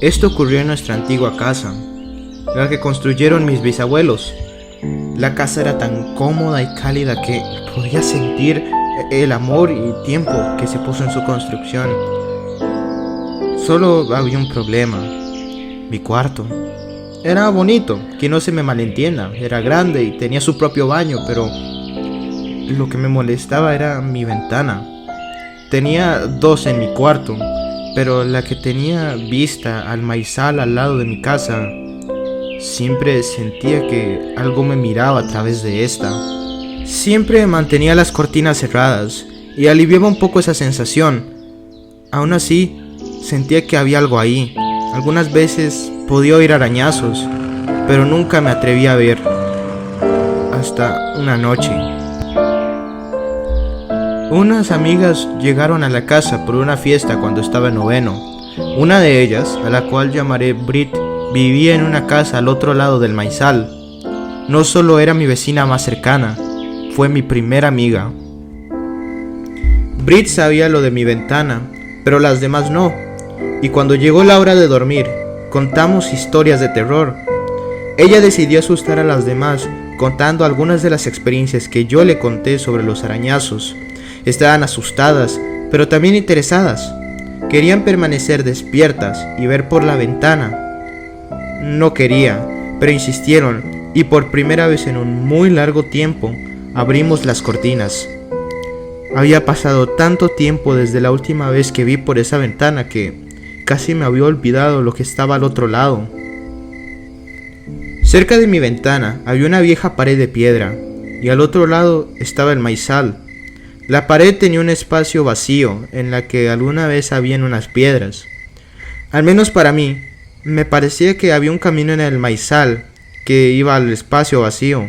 Esto ocurrió en nuestra antigua casa, la que construyeron mis bisabuelos. La casa era tan cómoda y cálida que podía sentir el amor y tiempo que se puso en su construcción. Solo había un problema: mi cuarto. Era bonito, que no se me malentienda, era grande y tenía su propio baño, pero lo que me molestaba era mi ventana. Tenía dos en mi cuarto, pero la que tenía vista al maizal al lado de mi casa, siempre sentía que algo me miraba a través de esta. Siempre mantenía las cortinas cerradas y aliviaba un poco esa sensación. Aún así, sentía que había algo ahí. Algunas veces podía oír arañazos, pero nunca me atreví a ver. Hasta una noche. Unas amigas llegaron a la casa por una fiesta cuando estaba en noveno. Una de ellas, a la cual llamaré Brit, vivía en una casa al otro lado del maizal. No solo era mi vecina más cercana, fue mi primera amiga. Brit sabía lo de mi ventana, pero las demás no. Y cuando llegó la hora de dormir, contamos historias de terror. Ella decidió asustar a las demás, contando algunas de las experiencias que yo le conté sobre los arañazos. Estaban asustadas, pero también interesadas. Querían permanecer despiertas y ver por la ventana. No quería, pero insistieron, y por primera vez en un muy largo tiempo, abrimos las cortinas. Había pasado tanto tiempo desde la última vez que vi por esa ventana que casi me había olvidado lo que estaba al otro lado. Cerca de mi ventana había una vieja pared de piedra, y al otro lado estaba el maizal. La pared tenía un espacio vacío en la que alguna vez habían unas piedras. Al menos para mí, me parecía que había un camino en el maizal que iba al espacio vacío.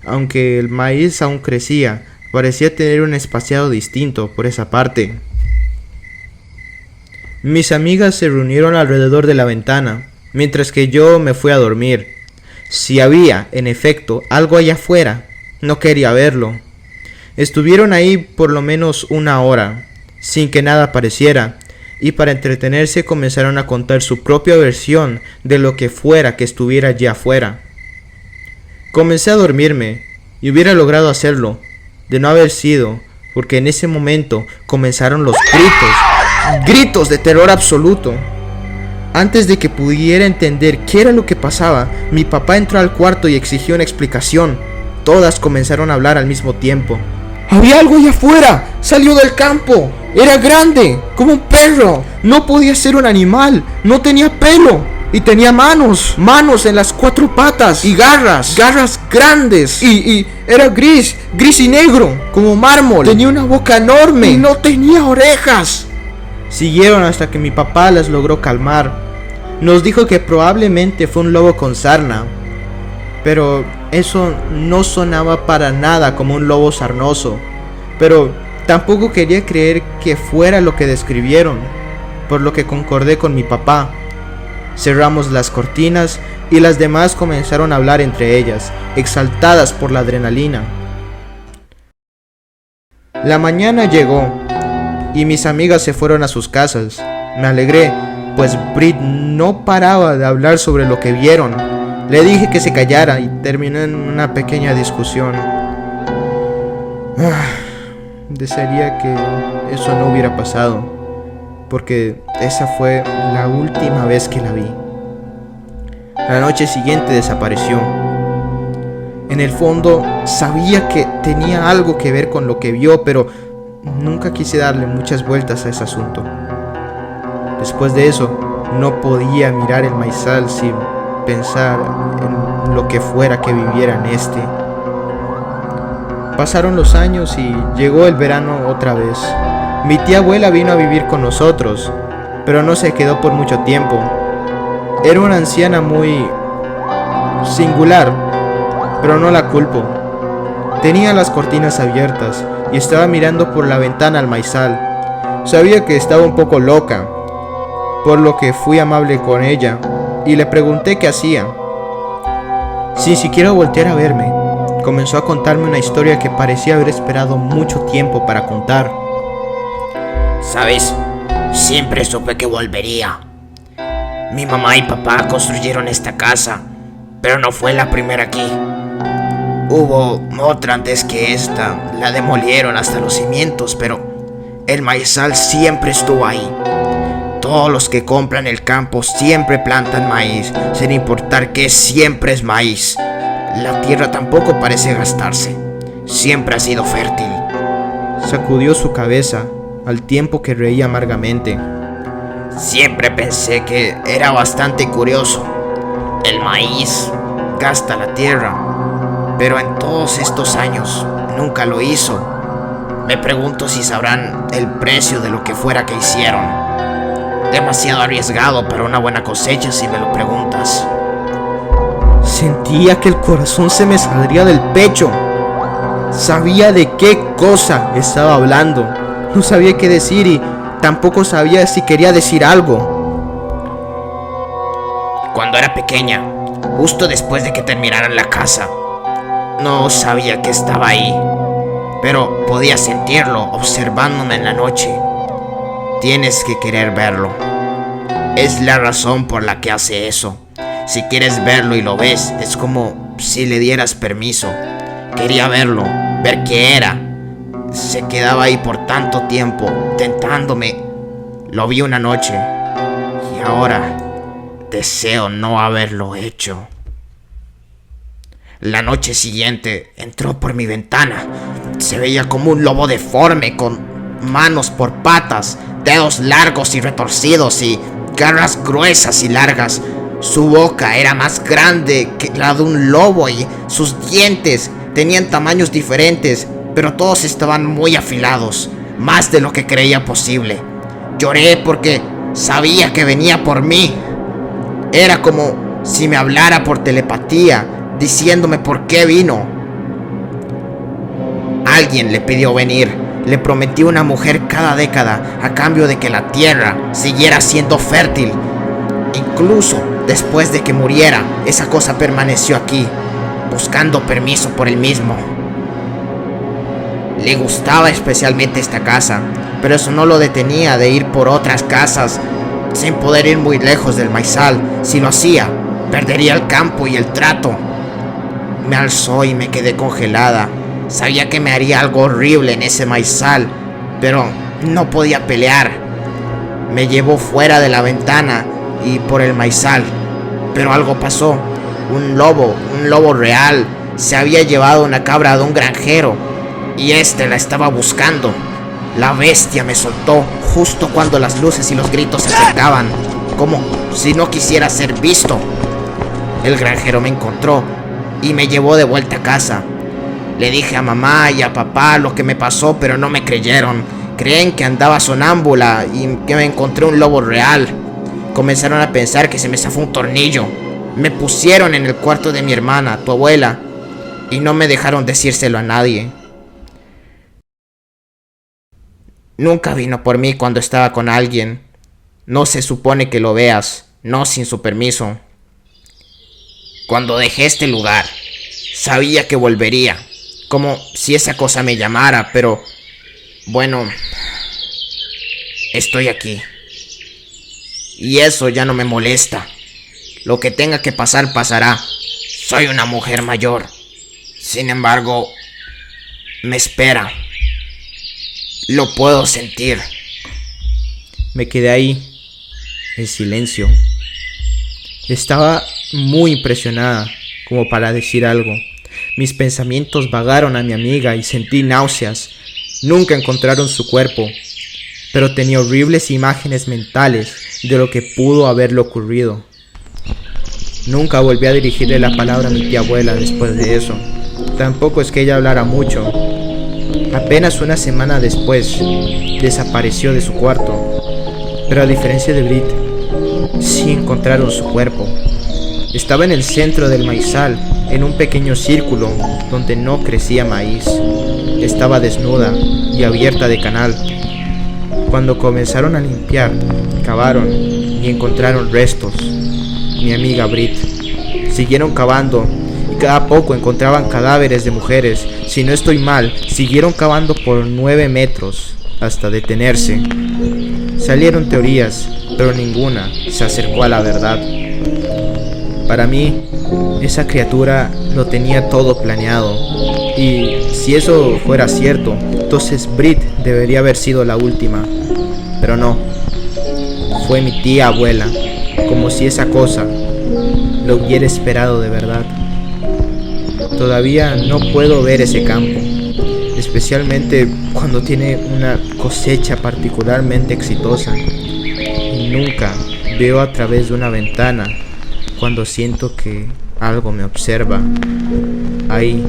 Aunque el maíz aún crecía, parecía tener un espaciado distinto por esa parte. Mis amigas se reunieron alrededor de la ventana, mientras que yo me fui a dormir. Si había, en efecto, algo allá afuera, no quería verlo. Estuvieron ahí por lo menos una hora, sin que nada apareciera, y para entretenerse comenzaron a contar su propia versión de lo que fuera que estuviera allá afuera. Comencé a dormirme, y hubiera logrado hacerlo, de no haber sido, porque en ese momento comenzaron los gritos de terror absoluto. Antes de que pudiera entender qué era lo que pasaba, mi papá entró al cuarto y exigió una explicación. Todas comenzaron a hablar al mismo tiempo. Había algo allá afuera, salió del campo, era grande, como un perro, no podía ser un animal, no tenía pelo, y tenía manos en las cuatro patas, y garras grandes, y era gris y negro, como mármol, tenía una boca enorme, y no tenía orejas. Siguieron hasta que mi papá las logró calmar. Nos dijo que probablemente fue un lobo con sarna, pero eso no sonaba para nada como un lobo sarnoso. Pero tampoco quería creer que fuera lo que describieron, por lo que concordé con mi papá. Cerramos las cortinas y las demás comenzaron a hablar entre ellas, exaltadas por la adrenalina. La mañana llegó y mis amigas se fueron a sus casas. Me alegré, pues Brit no paraba de hablar sobre lo que vieron. Le dije que se callara y terminó en una pequeña discusión. Desearía que eso no hubiera pasado, porque esa fue la última vez que la vi. La noche siguiente desapareció. En el fondo sabía que tenía algo que ver con lo que vio, pero nunca quise darle muchas vueltas a ese asunto. Después de eso, no podía mirar el maizal sin pensar en lo que fuera que viviera en este. Pasaron los años y llegó el verano otra vez. Mi tía abuela vino a vivir con nosotros, pero no se quedó por mucho tiempo. Era una anciana muy singular, pero no la culpo. Tenía las cortinas abiertas y estaba mirando por la ventana al maizal. Sabía que estaba un poco loca, por lo que fui amable con ella y le pregunté qué hacía. Sin siquiera voltear a verme, comenzó a contarme una historia que parecía haber esperado mucho tiempo para contar. ¿Sabes? Siempre supe que volvería. Mi mamá y papá construyeron esta casa, pero no fue la primera aquí. Hubo otra antes que esta, la demolieron hasta los cimientos, pero el maizal siempre estuvo ahí. Todos los que compran el campo siempre plantan maíz, sin importar que siempre es maíz. La tierra tampoco parece gastarse, siempre ha sido fértil. Sacudió su cabeza, al tiempo que reía amargamente. Siempre pensé que era bastante curioso. El maíz gasta la tierra, pero en todos estos años nunca lo hizo. Me pregunto si sabrán el precio de lo que fuera que hicieron. Demasiado arriesgado para una buena cosecha si me lo preguntas. Sentía que el corazón se me saldría del pecho. Sabía de qué cosa estaba hablando. No sabía qué decir y tampoco sabía si quería decir algo. Cuando era pequeña, justo después de que terminaran la casa, no sabía que estaba ahí, pero podía sentirlo observándome en la noche. Tienes que querer verlo. Es la razón por la que hace eso. Si quieres verlo y lo ves, es como si le dieras permiso. Quería verlo, ver qué era. Se quedaba ahí por tanto tiempo, tentándome. Lo vi una noche y ahora deseo no haberlo hecho. La noche siguiente entró por mi ventana. Se veía como un lobo deforme, con manos por patas, dedos largos y retorcidos y garras gruesas y largas. Su boca era más grande que la de un lobo y sus dientes tenían tamaños diferentes, pero todos estaban muy afilados, más de lo que creía posible. Lloré porque sabía que venía por mí. Era como si me hablara por telepatía, diciéndome por qué vino. Alguien le pidió venir. Le prometió una mujer cada década a cambio de que la tierra siguiera siendo fértil. Incluso después de que muriera, esa cosa permaneció aquí, buscando permiso por él mismo. Le gustaba especialmente esta casa, pero eso no lo detenía de ir por otras casas sin poder ir muy lejos del maizal. Si lo hacía, perdería el campo y el trato. Me alzó y me quedé congelada. Sabía que me haría algo horrible en ese maizal, pero no podía pelear. Me llevó fuera de la ventana y por el maizal, pero algo pasó. Un lobo real, se había llevado una cabra de un granjero y este la estaba buscando. La bestia me soltó justo cuando las luces y los gritos se acercaban, como si no quisiera ser visto. El granjero me encontró y me llevó de vuelta a casa. Le dije a mamá y a papá lo que me pasó, pero no me creyeron. Creen que andaba sonámbula y que me encontré un lobo real. Comenzaron a pensar que se me zafó un tornillo. Me pusieron en el cuarto de mi hermana, tu abuela, y no me dejaron decírselo a nadie. Nunca vino por mí cuando estaba con alguien. No se supone que lo veas, no sin su permiso. Cuando dejé este lugar, sabía que volvería, como si esa cosa me llamara, pero bueno, estoy aquí. Y eso ya no me molesta. Lo que tenga que pasar, pasará. Soy una mujer mayor. Sin embargo, me espera. Lo puedo sentir. Me quedé ahí, en silencio. Estaba muy impresionada como para decir algo. Mis pensamientos vagaron a mi amiga y sentí náuseas. Nunca encontraron su cuerpo, pero tenía horribles imágenes mentales de lo que pudo haberle ocurrido. Nunca volví a dirigirle la palabra a mi tía abuela después de eso. Tampoco es que ella hablara mucho. Apenas una semana después, desapareció de su cuarto. Pero a diferencia de Brit, sí encontraron su cuerpo. Estaba en el centro del maizal, en un pequeño círculo donde no crecía maíz. Estaba desnuda y abierta de canal. Cuando comenzaron a limpiar, cavaron y encontraron restos. Mi amiga Brit. Siguieron cavando y cada poco encontraban cadáveres de mujeres. Si no estoy mal, siguieron cavando por 9 metros hasta detenerse. Salieron teorías, pero ninguna se acercó a la verdad. Para mí, esa criatura lo tenía todo planeado. Y si eso fuera cierto, entonces Brit debería haber sido la última. Pero no. Fue mi tía abuela, como si esa cosa lo hubiera esperado de verdad. Todavía no puedo ver ese campo, especialmente cuando tiene una cosecha particularmente exitosa. Y nunca veo a través de una ventana cuando siento que algo me observa ahí,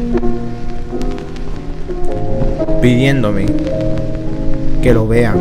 pidiéndome que lo vea.